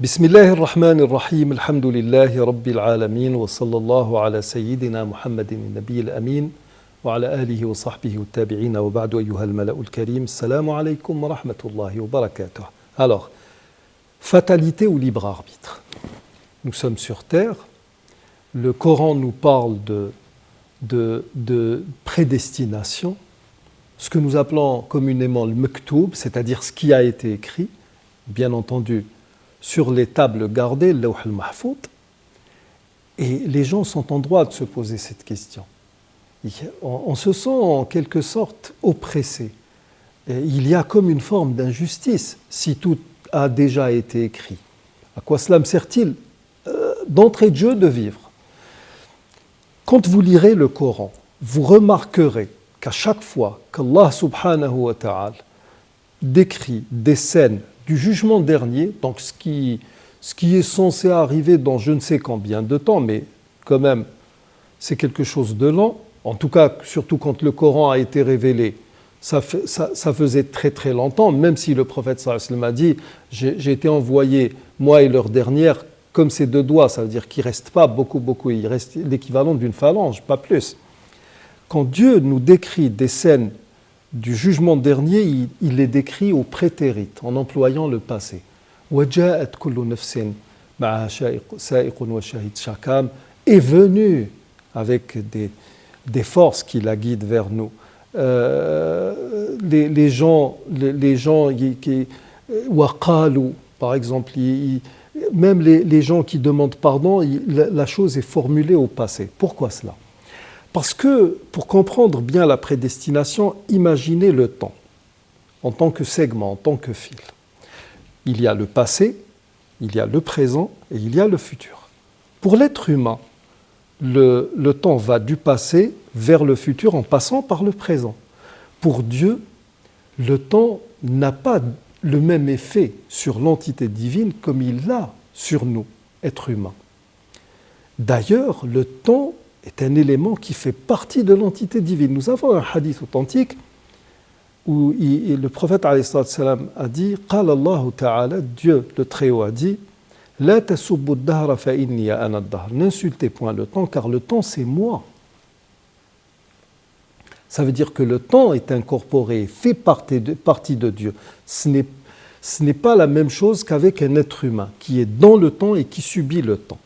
بسم الله الرحمن الرحيم الحمد لله رب العالمين وصلى الله على سيدنا محمد النبي الأمين وعلى آله وصحبه والتابعين وبعد أيها الملأ الكريم السلام عليكم ورحمة الله وبركاته. Alors, fatalité ou libre arbitre? Nous sommes sur terre, le Coran nous parle de prédestination, ce que nous appelons communément le maktoub, c'est-à-dire ce qui a été écrit, bien entendu, sur les tables gardées, le lawh al-mahfouz, et les gens sont en droit de se poser cette question. On se sent en quelque sorte oppressé. Il y a comme une forme d'injustice si tout a déjà été écrit. À quoi cela me sert-il d'entrée de jeu de vivre? Quand vous lirez le Coran, vous remarquerez qu'à chaque fois qu'Allah subhanahu wa ta'ala décrit des scènes du jugement dernier, donc ce qui est censé arriver dans je ne sais combien de temps, mais quand même c'est quelque chose de lent, en tout cas surtout quand le Coran a été révélé, ça faisait très très longtemps, même si le prophète sallallahu alayhi wa sallam a dit j'ai été envoyé moi et l'heure dernière comme ces deux doigts, ça veut dire qu'il ne reste pas beaucoup, il reste l'équivalent d'une phalange, pas plus. Quand Dieu nous décrit des scènes du jugement dernier, il les décrit au prétérit, en employant le passé. وَجَاءَتْ كُلُّ نَفْسٍ مَعَهَا سَائِقٌ وَشَهِيدٌ. Chaque âme est venue avec des forces qui la guident vers nous. Les gens qui وَقَالُوا, par exemple, même les gens qui demandent pardon, la chose est formulée au passé. Pourquoi cela? Parce que, pour comprendre bien la prédestination, imaginez le temps en tant que segment, en tant que fil. Il y a le passé, il y a le présent et il y a le futur. Pour l'être humain, le temps va du passé vers le futur en passant par le présent. Pour Dieu, le temps n'a pas le même effet sur l'entité divine comme il l'a sur nous, êtres humains. D'ailleurs, le temps est un élément qui fait partie de l'entité divine. Nous avons un hadith authentique où le prophète a dit قال الله تعالى, Dieu le Très-Haut a dit لا تسبوا الدهر فإني أنا الدهر. N'insultez point le temps car le temps c'est moi. Ça veut dire que le temps est incorporé, fait partie de Dieu. Ce n'est pas la même chose qu'avec un être humain qui est dans le temps et qui subit le temps.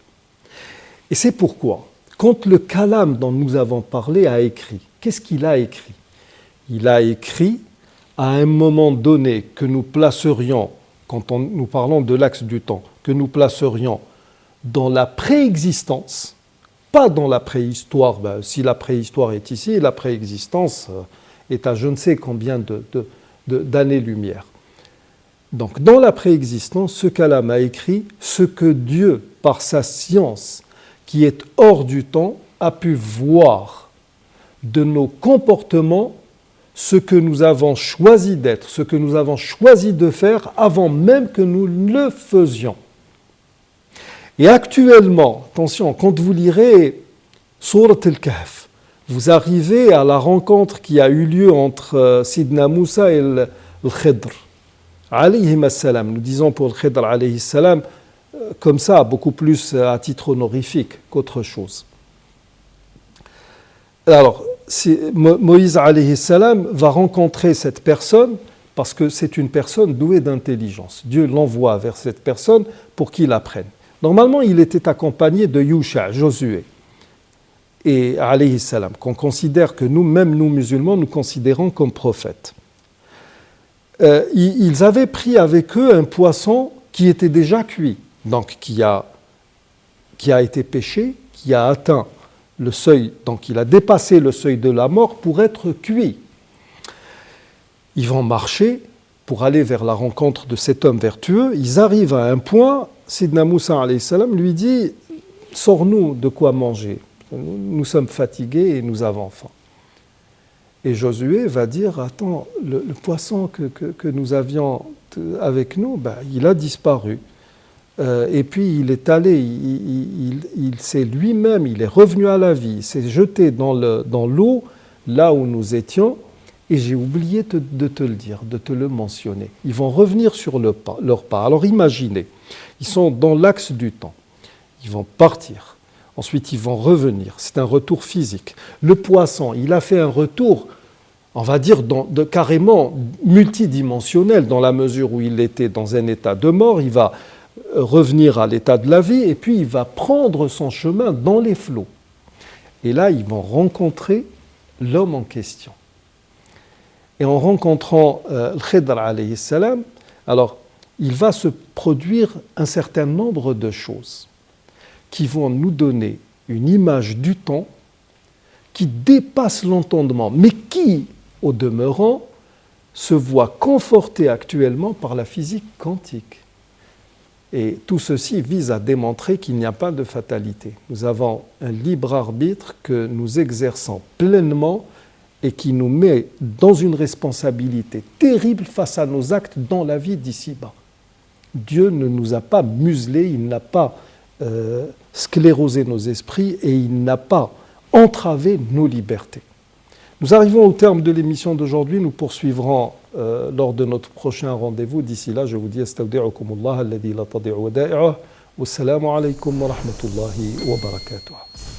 Et c'est pourquoi quand le Kalam dont nous avons parlé a écrit, qu'est-ce qu'il a écrit? Il a écrit à un moment donné que nous placerions, quand nous parlons de l'axe du temps, que nous placerions dans la préexistence, pas dans la préhistoire. Si la préhistoire est ici, la préexistence est à je ne sais combien d'années-lumière. Donc dans la préexistence, ce Kalam a écrit ce que Dieu, par sa science, qui est hors du temps, a pu voir de nos comportements ce que nous avons choisi d'être, ce que nous avons choisi de faire avant même que nous le faisions. Et actuellement, attention, quand vous lirez Surat al-Kahf, vous arrivez à la rencontre qui a eu lieu entre Sidna Moussa et le Khidr, alayhim as-salam. Nous disons pour le Khidr, alayhi salam, comme ça, beaucoup plus à titre honorifique qu'autre chose. Alors, Moïse alayhi salam va rencontrer cette personne parce que c'est une personne douée d'intelligence. Dieu l'envoie vers cette personne pour qu'il apprenne. Normalement, il était accompagné de Yusha, Josué, et alayhi salam, qu'on considère que nous-mêmes, nous musulmans, nous considérons comme prophètes. Ils avaient pris avec eux un poisson qui était déjà cuit. Donc qui a été péché, qui a atteint le seuil, donc il a dépassé le seuil de la mort pour être cuit. Ils vont marcher pour aller vers la rencontre de cet homme vertueux. Ils arrivent à un point, Sidna Moussa alayhi salam lui dit « Sors-nous de quoi manger, nous sommes fatigués et nous avons faim. » Et Josué va dire « Attends, le poisson que nous avions avec nous, il a disparu. » Et puis il est allé, il s'est lui-même, il est revenu à la vie, il s'est jeté dans l'eau, là où nous étions, et j'ai oublié de te le dire, de te le mentionner. Ils vont revenir sur leur pas. Alors imaginez Ils sont dans l'axe du temps. Ils vont partir. Ensuite, ils vont revenir. C'est un retour physique. Le poisson, il a fait un retour, on va dire, carrément multidimensionnel, dans la mesure où il était dans un état de mort. Il va revenir à l'état de la vie et puis il va prendre son chemin dans les flots. Et là, ils vont rencontrer l'homme en question. Et en rencontrant le Khidr alayhi salam, alors il va se produire un certain nombre de choses qui vont nous donner une image du temps qui dépasse l'entendement, mais qui, au demeurant, se voit confortée actuellement par la physique quantique. Et tout ceci vise à démontrer qu'il n'y a pas de fatalité. Nous avons un libre arbitre que nous exerçons pleinement et qui nous met dans une responsabilité terrible face à nos actes dans la vie d'ici-bas. Dieu ne nous a pas muselés, il n'a pas sclérosé nos esprits et il n'a pas entravé nos libertés. Nous arrivons au terme de l'émission d'aujourd'hui. Nous poursuivrons lors de notre prochain rendez-vous. D'ici là, je vous dis astawdi'ukumullah alladhi la tadi'u wada'i'uh. Wassalamu alaykum wa rahmatullahi wa barakatuh.